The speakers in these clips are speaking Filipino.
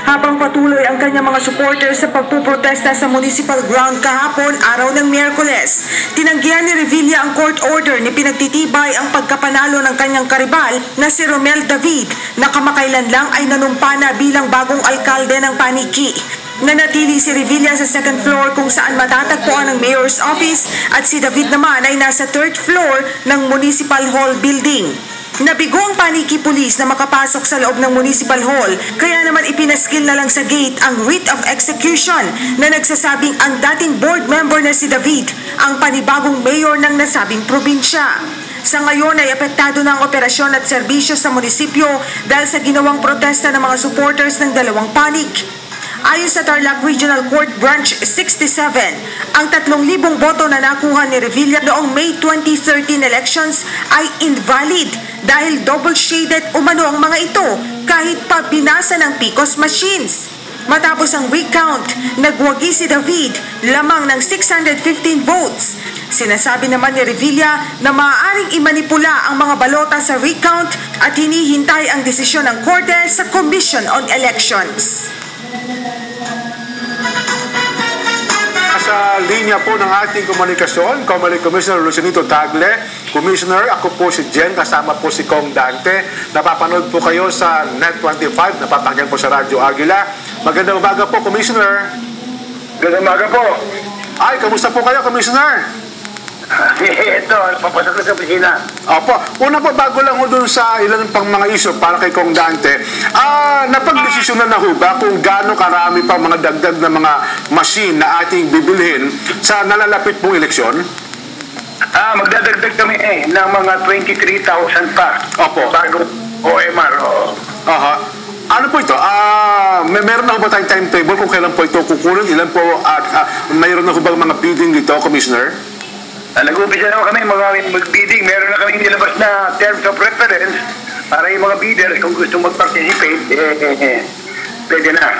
habang patuloy ang kanyang mga supporters sa pagpuprotesta sa municipal ground kahapon, araw ng Miyerkules. Tinanggihan ni Revilla ang court order ni pinagtitibay ang pagkapanalo ng kanyang karibal na si Romel David na kamakailan lang ay nanumpa na bilang bagong alkalde ng Paniki. Nanatili si Revilla sa second floor kung saan matatagpuan ang mayor's office at si David naman ay nasa third floor ng Municipal Hall building. Nabigo ang Paniki Police na makapasok sa loob ng Municipal Hall, kaya naman ipinaskil na lang sa gate ang writ of execution na nagsasabing ang dating board member na si David ang panibagong mayor ng nasabing probinsya. Sa ngayon ay apektado na ang operasyon at serbisyo sa munisipyo dahil sa ginawang protesta ng mga supporters ng dalawang panig. Ayon sa Tarlac Regional Court Branch 67, ang 3,000 boto na nakuha ni Revilla noong May 2013 elections ay invalid dahil double-shaded umano ang mga ito kahit pa binasa ng PCOS machines. Matapos ang recount, nagwagi si David lamang ng 615 votes. Sinasabi naman ni Revilla na maaaring imanipula ang mga balota sa recount at hinihintay ang desisyon ng korte sa Commission on Elections. Sa linya po ng ating komunikasyon, Commissioner Lucianito Tagle. Commissioner, ako po si Jen, kasama po si Kong Dante. Napapanood po kayo sa Net25, napapakinggan po sa Radyo Aguila. Magandang umaga po, Commissioner. Magandang umaga po. Ay, kamusta po kayo, Commissioner? Ito, papasok na sa opisina. Opo. Una po, bago lang ho dun sa ilan pang mga isyo para kay Kong Dante, napag-desisyonan na ho ba kung gaano karami pa mga dagdag na mga machine na ating bibilhin sa nalalapit pong eleksyon? Magdadagdag kami ng mga 23,000 pa. Opo. Bago OMR. Aha. Ano po ito? Meron na ho ba tayong timetable kung kailan po ito kukunin? Ilan po, mayroon na ho ba mga bidding dito, Commissioner? Nag-umpisa na kami mag-bidding. Meron na kami nilabas na terms of reference para yung mga bidders kung gusto mag-participate, pwede na.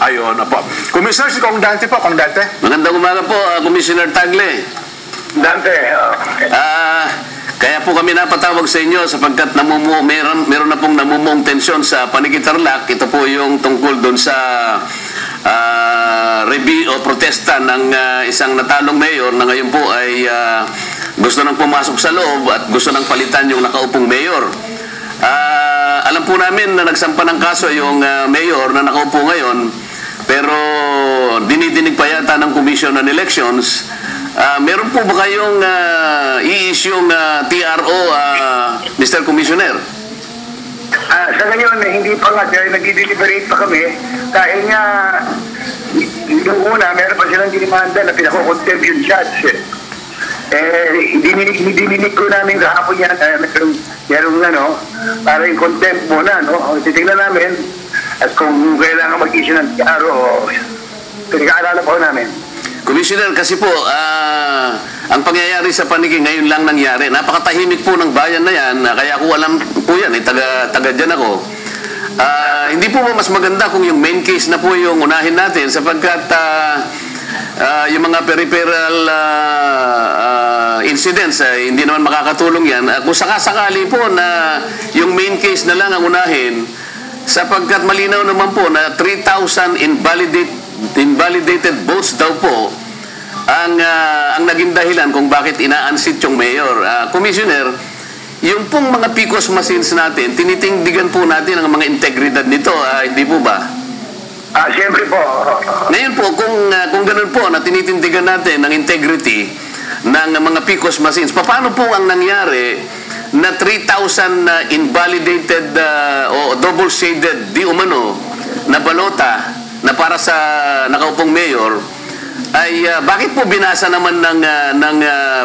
Ayun, po. Commissioner, si Kong Dante po. Kong Dante? Magandang umaga po, Commissioner Tagle. Dante, kaya po kami napatawag sa inyo sapagkat meron na pong namumuong tensyon sa Paniki Tarlac. Ito po yung tungkol doon sa review o protesta ng isang natalong mayor na ngayon po ay gusto nang pumasok sa loob at gusto nang palitan yung nakaupong mayor. Alam po namin na nagsampa ng kaso yung mayor na nakaupo ngayon, pero dinidinig pa yata ng Commission on Elections. Meron po ba kayong i-issue TRO, Mr. Commissioner? sa ngayon, hindi pa nga, dahil nag-deliberate pa kami, dahil nga, yung una, meron pa silang dinimanda na pinako-contempt yung judge. Dininig ko namin kahapon yan, merong ano, para yung contempt muna, no? Titignan namin, at kung kailangan mag-issue ng TRO, pinag-aalala po namin. Commissioner, kasi po, ang pangyayari sa Paniki ngayon lang nangyari. Napakatahimik po ng bayan na yan, kaya ako alam po yan, taga dyan ako. Hindi po mas maganda kung yung main case na po yung unahin natin sapagkat yung mga peripheral incidents, hindi naman makakatulong yan. Kung sakasakali po na yung main case na lang ang unahin, sapagkat malinaw naman po na 3,000 invalidated votes daw po ang naging dahilan kung bakit ina-unseat yung mayor. Commissioner, yung pong mga PCOS machines natin, tinitingdigan po natin ang mga integridad nito, hindi po ba? Siyempre po. Ngayon po, kung ganun po na tinitindigan natin ang integrity ng mga PCOS machines, paano po ang nangyari na 3,000 invalidated o double-shaded di umano na balota na para sa nakaupong mayor ay bakit po binasa naman ng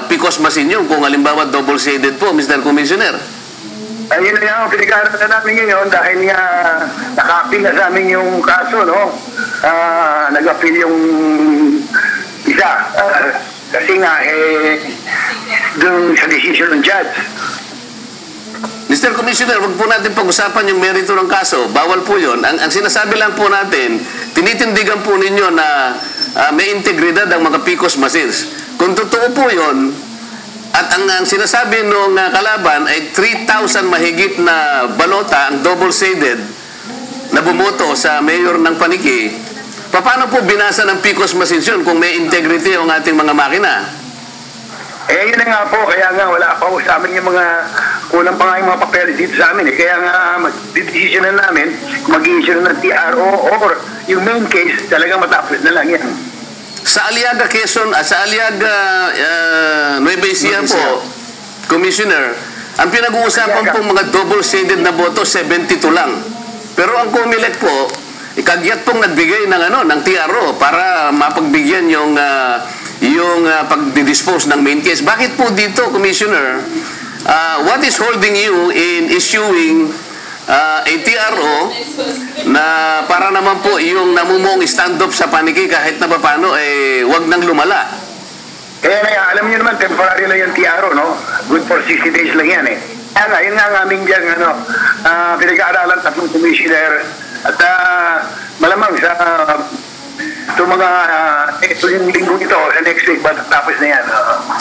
PCOS machine yun kung halimbawa double-shaded po, Mr. Commissioner? Ayun na yung pinag-aaralan namin ngayon dahil nga naka-appeal na sa amin yung kaso, no? Nag-appeal yung isa. Kasi nga, dun sa decision ng judge. Mr. Commissioner, wag po natin pag-usapan yung merito ng kaso. Bawal po yun. Ang sinasabi lang po natin, tinitindigan po ninyo na may integridad ang mga PCOS machines. Kung totoo po yun, at ang sinasabi ng kalaban ay 3,000 mahigit na balota ang double-shaded, na bumoto sa mayor ng Paniki, paano po binasa ng PCOS machines yun kung may integrity ang ating mga makina? Yun na nga po, kaya nga wala pa po sa amin yung mga, kulang pa nga yung mga papeles dito sa amin. Kaya nga mag-decision na namin, mag-issue na ng TRO or yung main case, talagang matapos na lang yan. Sa Aliaga, Quezon, sa Aliaga, Nueva Ecija po, Commissioner, ang pinag-uusapan po mga double-sided na boto, 72 lang. Pero ang COMELEC po, ikagyat pong nagbigay ng TRO para mapagbigyan yung pag-dispose ng main case. Bakit po dito, Commissioner, what is holding you in issuing a TRO na para naman po yung namumong stand-up sa Paniki kahit na paano, wag nang lumala? Kaya na, alam niyo naman, temporary lang yung TRO, no? Good for 60 days lang yan, Kaya nga, yun nga ang aming dyan, pinag-aaralan tatlong commissioner at malamang sa ito yung linggo ito, sa next week, tapos na yan.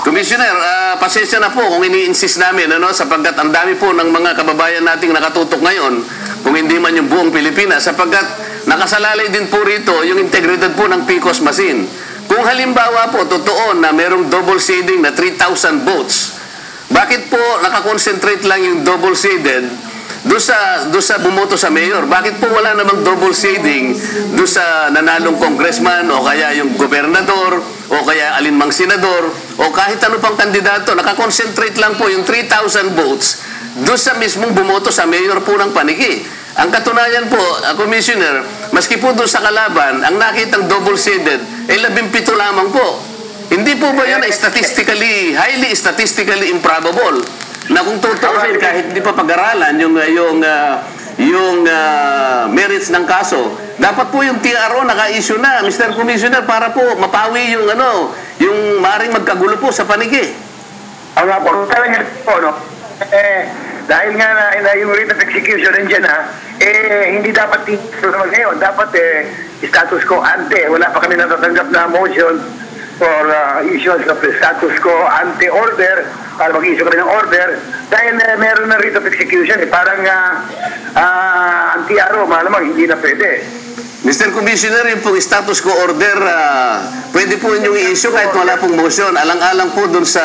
Commissioner, pasensya na po kung ini-insist namin, sapagkat ang dami po ng mga kababayan nating nakatutok ngayon, kung hindi man yung buong Pilipinas, sapagkat nakasalalay din po rito yung integridad po ng PCOS machine. Kung halimbawa po, totoo na merong double shading na 3,000 votes, bakit po nakakonsentrate lang yung double shaded doon sa bumoto sa mayor? Bakit po wala namang double shading doon sa nanalong congressman o kaya yung gobernador o kaya alinmang senador o kahit ano pang kandidato? Nakakonsentrate lang po yung 3,000 votes doon sa mismong bumoto sa mayor po ng Paniki. Ang katunayan po, Commissioner, maski po doon sa kalaban, ang nakitang double-sided ay 17 lamang po. Hindi po ba yan highly statistically improbable na kung tutuusin kahit hindi pa pag-aralan yung merits ng kaso, dapat po yung TRO naka-issue na, Mr. Commissioner, para po mapawi yung maaaring magkagulo po sa Paniki. Ang nga po, talaga po, dahil nga na yung written execution nandiyan hindi dapat naman ngayon. Dapat status quo ante. Wala pa kami natatanggap na motion for issuance of status quo ante order para mag-issue kami ng order dahil meron na written execution. Parang ang TRO, malamang hindi na pwede. Mr. Commissioner, yung pong status quo order, pwede po inyong i-issue kahit wala pong motion. Alang-alang po dun sa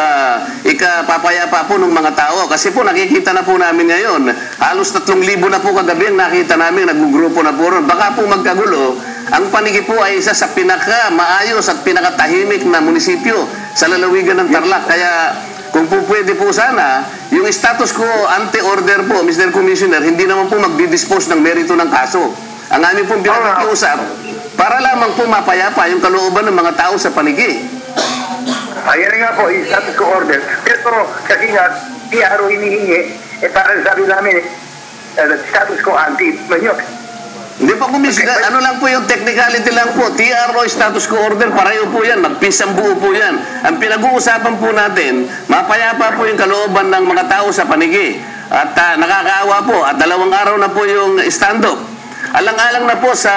ikapapayapa po ng mga tao. Kasi po nakikita na po namin ngayon, halos 3,000 na po kagabi ang nakita namin, naggugrupo na po ron. Baka po magkagulo, ang Paniki po ay isa sa pinaka-maayos at pinakatahimik na munisipyo sa lalawigan ng Tarlac. Kaya kung po pwede po sana, yung status quo ante-order po, Mr. Commissioner, hindi naman po magdidispose ng merito ng kaso. Ang aming pong pinag-iusap, para lamang po mapayapa yung kalooban ng mga tao sa Paniki. Ayan nga po, status quo order. Pero kasi nga, TRO hinihingi, parang sabi namin, status quo ante. Hindi pa, Commissioner, ano lang po yung technicality lang po, TRO status quo order, pareho po yan, magpisang buo po yan. Ang pinag-uusapan po natin, mapayapa po yung kalooban ng mga tao sa Paniki. At nakakaawa po, at 2 araw na po yung stand-up. Alang-alang na po sa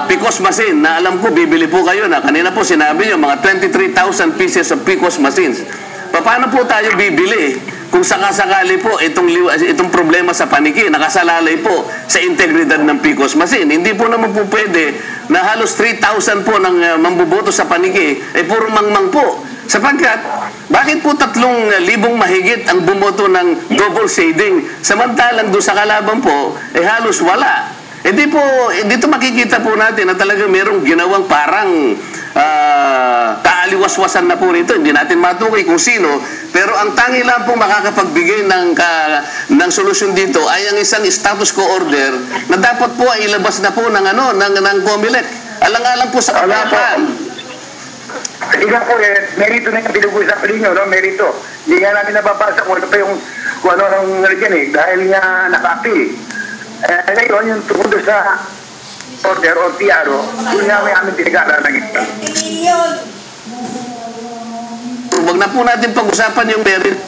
PCOS machine na alam ko bibili po kayo na kanina po sinabi nyo mga 23,000 pieces of PCOS machines. Paano po tayo bibili kung sakasakali po itong problema sa Paniki nakasalalay po sa integridad ng PCOS machine? Hindi po naman po pwede na halos 3,000 po ng mambuboto sa Paniki ay puro mangmang po. Sapagkat, bakit po 3,000 mahigit ang bumoto ng double shading samantalang doon sa kalaban po halos wala? Dito makikita po natin na talaga merong ginawang parang kaaliwaswasan na po rito. Hindi natin matukoy kung sino, pero ang tangi lang po makakapagbigay ng solusyon dito ay ang isang status quo order na dapat po ay ilabas na po ng COMELEC. Alang-alang po sa kalaban. Kasi nga po, merito na yung pinag-uusapan ninyo, merito. Hindi nga namin nababasa kung ano pa yung dahil nga naka-appeal. Ngayon, yung tungkol sa order o TRO, yun nga may aming pinag-aaralan ng ito. Huwag na po natin pag-usapan yung merit.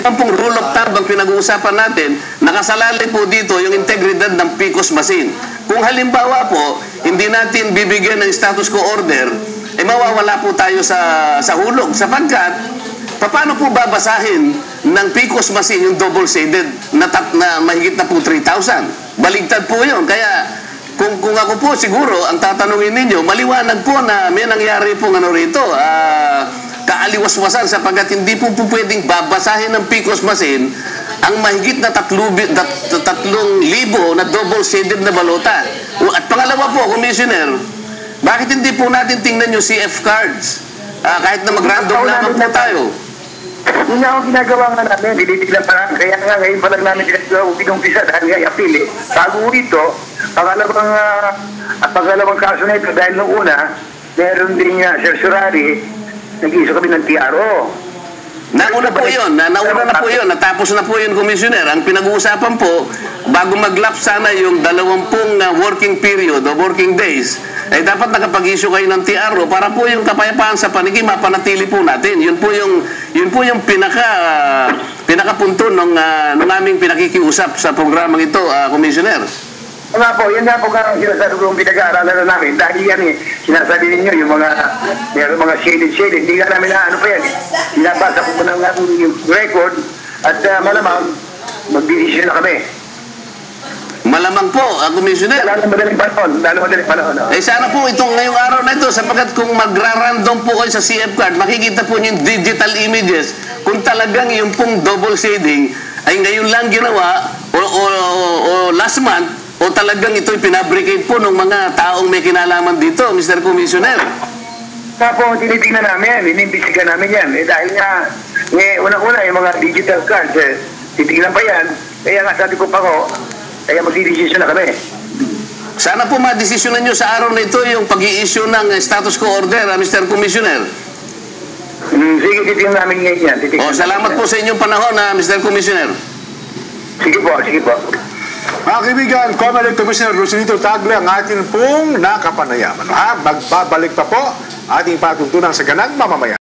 Ang pong rule of thumb ang pinag-uusapan natin, nakasalalay po dito yung integridad ng PCOS machine. Kung halimbawa po, hindi natin bibigyan ng status quo order, mawawala po tayo sa hulog. Sapagkat, paano po babasahin ng PCOS machine yung double-shaded na mahigit na po 3,000? Baligtad po yun. Kaya kung ako po siguro, ang tatanungin ninyo, maliwanag po na may nangyari po rito. Kaaliwas-wasan sapagkat hindi po pwedeng babasahin ng PCOS machine ang mahigit na 3,000 na double-sided na balota. At pangalawa po, Commissioner, bakit hindi po natin tingnan yung CF cards? Kahit na mag-random lamang po tayo. Yun nga ang ginagawa nga namin, dinitignan pa namin. Kaya nga ngayon pa lang namin pinumpisa dahil nga apili. Bago ito, pangalawang kaso na ito dahil nung una, meron din certiorari, nag-iso kami ng TRO. Nauna po yun, natapos na po yun, Commissioner. Ang pinag-uusapan po, bago mag-lapse sana yung 20 working period o working days, ay dapat nakapag-issue kayo ng TRO para po yung kapayapaan sa paniki mapanatili po natin. Yun po yung pinakapunto ng aming pinakikiusap sa programang ito, Commissioner. Nga po, yan nga po ang sinasabi kong pinag-aaralan na namin. Dahil yan sinasabi ninyo yung meron mga shaded. Hindi nga namin na ano pa yan. Sinabasa ko po ng yung record at malamang mag-decision na kami. Malamang po, Commissioner. Lalo madaling panahon. Sana po itong ngayong araw na ito, sapagkat kung magra-random po kayo sa CF card, makikita po yung digital images kung talagang yung pong double shading ay ngayon lang ginawa o last month, o talagang ito'y pinabricate po ng mga taong may kinalaman dito, Mr. Commissioner? Tapos tinitingnan namin, inimbisigan namin yan. Dahil nga, unang-una yung mga digital cards, titignan pa yan. Kaya nga sabi ko pa ko, kaya magdidesisyon na kami. Sana po madesisyonan nyo sa araw na ito yung pag-i-issue ng status quo order, Mr. Commissioner. Sige, titignan namin ngayon yan. Salamat po sa inyong panahon, Mr. Commissioner. Sige po. Mga kaibigan, Comelec Commissioner Rosenito Tagle ang atin pong nakapanayaman. Magbabalik pa po ating pagtuntunan sa ganang mamamayan.